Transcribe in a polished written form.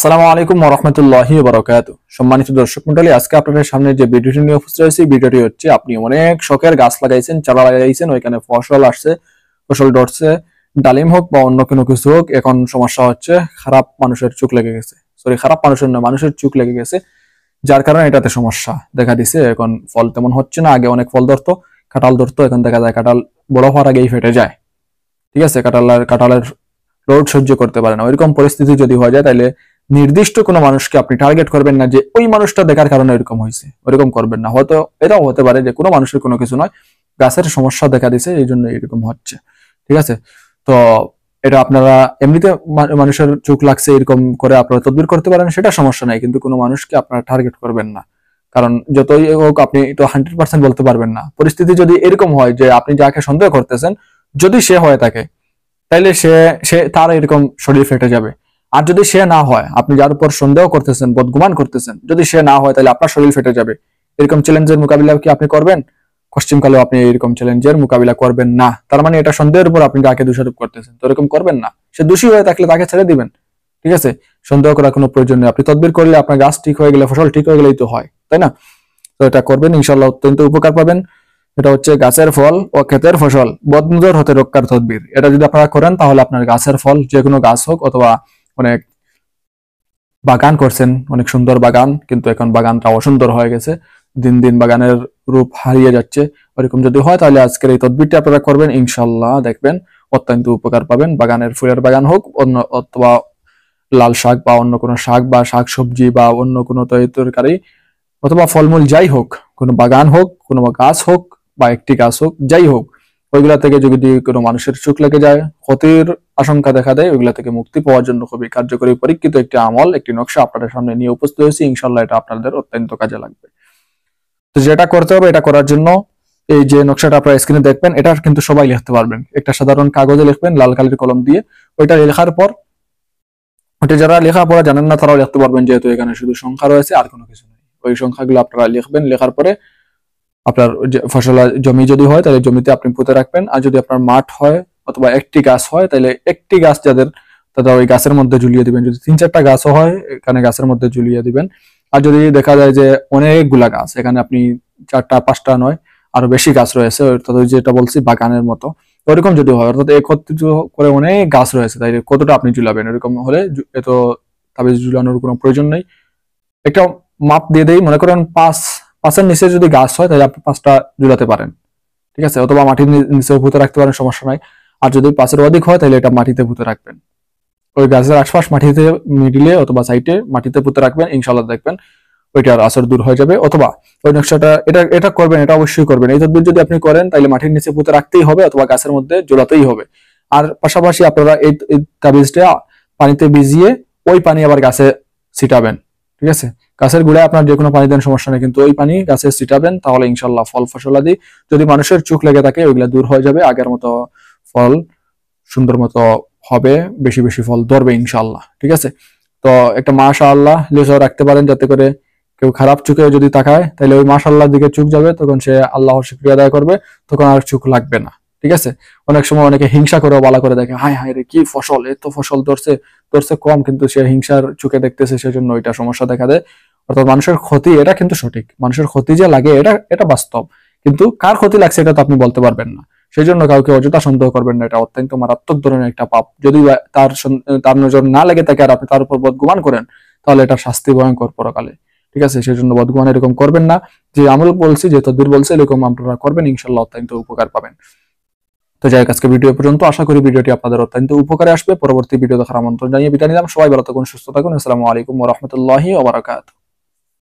আসসালামু আলাইকুম ওয়া রাহমাতুল্লাহি ওয়া বারাকাতুহু। সম্মানিত দর্শক মণ্ডলী, আজকে আপনাদের সামনে যে ভিডিওটি নিয়ে উপস্থিত হয়েছি, ভিডিওটি হচ্ছে আপনি অনেক শখের গাছ লাগাইছেন, চারা লাগাইছেন, ওইখানে ফসল আসছে, ফসল ধরছে, ডালিম হোক বা অন্য কোনো কিছু হোক, এখন সমস্যা হচ্ছে খারাপ মানুষের চোখ লেগে গেছে। খারাপ মানুষের না, মানুষের চোখ লেগে গেছে, যার কারণে এটাতে সমস্যা দেখা দিছে। এখন ফল তেমন হচ্ছে না, আগে অনেক ফল ধরতো, কাঁঠাল ধরতো, এখন দেখা যায় কাঁঠাল বড় হওয়ার আগেই ফেটে যায়। ঠিক আছে, কাঁঠালের রোদ সহ্য করতে পারে না। ওইরকম পরিস্থিতি যদি হয়ে যায়, তাহলে নির্দিষ্ট কোনো মানুষকে আপনি টার্গেট করবেন না যে ওই মানুষটা দেখার কারণে এরকম হয়েছে, ওইরকম করবেন না। হয়তো এটাও হতে পারে যে কোনো মানুষের কোনো কিছু নয়, গাছের সমস্যা দেখা দিছে, এই জন্য এরকম হচ্ছে। ঠিক আছে, তো এটা আপনারা এমনিতে মানুষের চোখ লাগছে এরকম করে আপনারা তদবির করতে পারেন, সেটা সমস্যা নাই, কিন্তু কোনো মানুষকে আপনারা টার্গেট করবেন না। কারণ যতই হোক আপনি তো 100% বলতে পারবেন না। পরিস্থিতি যদি এরকম হয় যে আপনি যাকে সন্দেহ করতেছেন যদি সে হয়ে থাকে, তাইলে সে সে তার এরকম শরীর ফেটে যাবে। আর যদি সে না হয়, আপনি যার উপর সন্দেহ করতেছেন, বদগুমান করতেছেন, যদি সে না হয়, তাহলে আপনার শরীর ফেটে যাবে। এরকম চ্যালেঞ্জের মোকাবিলা কি আপনি করবেন? পশ্চিমকালেও আপনি এরকম চ্যালেঞ্জের মোকাবিলা করবেন না। তার মানে এটা সন্দেহের উপর আপনি যাকে দোষারোপ করতেছেন, তো এরকম করবেন না। সে দোষী হয়ে থাকলে তাকে ছেড়ে দিবেন। ঠিক আছে, সন্দেহ করার কোনো প্রয়োজন নেই। আপনি তদবির করলে আপনার গাছ ঠিক হয়ে গেলে, ফসল ঠিক হয়ে গেলেই তো হয়, তাই না? তো এটা করবেন, ইনশাল্লাহ অত্যন্ত উপকার পাবেন। এটা হচ্ছে গাছের ফল ও ক্ষেতের ফসল বদনজর হতে রক্ষার তদবির। এটা যদি আপনারা করেন, তাহলে আপনার গাছের ফল, যে কোনো গাছ হোক, অথবা অনেক বাগান করছেন, অনেক সুন্দর বাগান, কিন্তু এখন বাগানটা অসুন্দর হয়ে গেছে, দিন দিন বাগানের রূপ হারিয়ে যাচ্ছে, ওরকম যদি হয়, তাহলে আজকের এই তদবিরটা আপনারা করবেন, ইনশাল্লাহ দেখবেন অত্যন্ত উপকার পাবেন। বাগানের ফুলের বাগান হোক, অন্য অথবা লাল শাক বা অন্য কোনো শাক বা শাক সবজি বা অন্য কোনো তরকারি অথবা ফলমূল যাই হোক, কোনো বাগান হোক, কোনো গাছ হোক বা একটি গাছ হোক, যাই হোক, ওইগুলা থেকে যদি কোনো মানুষের চোখ লেগে যায়, ক্ষতির আশঙ্কা দেখা দেয়, ওইগুলা থেকে মুক্তি পাওয়ার জন্য খুবই কার্যকরী পরীক্ষিত একটি আমল, একটি নকশা আপনাদের সামনে নিয়ে উপস্থিত হয়েছি। ইনশাল্লাহ এটা আপনাদের অত্যন্ত কাজে লাগবে। তো যেটা করতে হবে, এটা করার জন্য এই যে নকশাটা আপনারা স্ক্রিনে দেখবেন, এটা কিন্তু সবাই লিখতে পারবেন। একটা সাধারণ কাগজে লিখবেন লাল কালির কলম দিয়ে। ওইটা লেখার পর, ওইটা যারা লেখাপড়া জানেন না তারাও লিখতে পারবেন, যেহেতু এখানে শুধু সংখ্যা রয়েছে আর কোনো কিছু নেই। ওই সংখ্যাগুলো আপনারা লিখবেন। লেখার পরে আপনার ফসল জমি যদি হয়, তাহলে জমিতে আপনি পুঁতে রাখবেন। আর যদি আপনার মাঠ হয় অথবা একটি গাছ হয়, তাহলে একটি গাছ যাদের, তারা ওই গাছের মধ্যে ঝুলিয়ে দিবেন। যদি 3-4টা গাছও হয়, এখানে গাছের মধ্যে ঝুলিয়ে দিবেন। আর যদি দেখা যায় যে অনেকগুলা গাছ, এখানে আপনি 4টা 5টা নয়, আরো বেশি গাছ রয়েছে, অর্থাৎ যেটা বলছি বাগানের মতো, ওরকম যদি হয়, অর্থাৎ একত্রিত করে অনেক গাছ রয়েছে, তাই কতটা আপনি ঝুলাবেন? এরকম হলে এত তাবিজ ঝুলানোর কোনো প্রয়োজন নেই। একটা মাপ দিয়ে দেই, মনে করেন 5-5-এর নিচে যদি গাছ হয়, তাহলে আপনি 5টা ঝুলাতে পারেন। ঠিক আছে, অথবা মাটির নিচেও পুঁতে রাখতে পারেন, সমস্যা নাই। আর যদি 5-এর অধিক হয়, তাহলে এটা মাটিতে পুঁতে রাখবেন। ওই গাছের আশপাশ মাটিতে, মিডিলে অথবা সাইডে মাটিতে পুঁতে রাখবেন, ইনশাল্লাহ দেখবেন ওইটার আসর দূর হয়ে যাবে। অথবা ওই নকশাটা, এটা এটা করবেন, এটা অবশ্যই করবেন। এই তদবির যদি আপনি করেন, তাহলে মাটির নিচে পুঁতে রাখতেই হবে অথবা গাছের মধ্যে ঝোলাতেই হবে। আর পাশাপাশি আপনারা এই তাবিজটা পানিতে ভিজিয়ে ওই পানি আবার গাছে ছিটাবেন। ঠিক আছে, গাছের গোড়ায় আপনার যে কোনো পানি দেন, সমস্যা নেই, কিন্তু ওই পানি গাছে ছিটাবেন, তাহলে ইনশাল্লাহ ফল ফসলাদি যদি মানুষের চোখ লেগে থাকে, ওইগুলা দূর হয়ে যাবে। আগের মতো ফল সুন্দর মতো হবে, বেশি বেশি ফল ধরবে ইনশাল্লাহ। ঠিক আছে, তো একটা মাশাআল্লাহ লিখে রাখতে পারেন, যাতে করে কেউ খারাপ চোখে যদি তাকায়, তাহলে ওই মাশাআল্লাহর দিকে চোখ যাবে, তখন সে আল্লাহর শুকরিয়া আদায় করবে, তখন আর চোখ লাগবে না। ঠিক আছে, অনেক সময় অনেকে হিংসা করেও বালা করে দেখে, হায় হায় রে কি ফসল, এত ফসল ধরছে, কম, কিন্তু সে হিংসার চোখে দেখতেছে, সেজন্য ওইটা সমস্যা দেখা দেয়। অর্থাৎ মানুষের ক্ষতি, এটা কিন্তু সঠিক, মানুষের ক্ষতি যে লাগে এটা এটা বাস্তব, কিন্তু কার ক্ষতি লাগছে এটা তো আপনি বলতে পারবেন না। সেই জন্য কাউকে অযথা সন্দেহ করবেন না, এটা অত্যন্ত মারাত্মক ধরনের একটা পাপ। যদি তার নজর না লেগে থাকে আর আপনি তার উপর বদগুমান করেন, তাহলে এটা শাস্তি ভয়ঙ্কর পরকালে। ঠিক আছে, সেই জন্য বদগুমান এরকম করবেন না। যে আমল বলছি, যে তদবির বলছে, এরকম আপনারা করবেন, ইনশাল্লাহ অত্যন্ত উপকার পাবেন। তো যাই হোক, আজকে ভিডিও পর্যন্ত। আশা করি ভিডিওটি আপনাদের অত্যন্ত উপকারে আসবে। পরবর্তী ভিডিও দেখার আমন্ত্রণ জানিয়ে বিদায় নিলাম। সবাই ভালো থাকুন, সুস্থ থাকুন। আসসালামু আলাইকুম ওয়া রাহমাতুল্লাহি ওয়া বারাকাতুহু।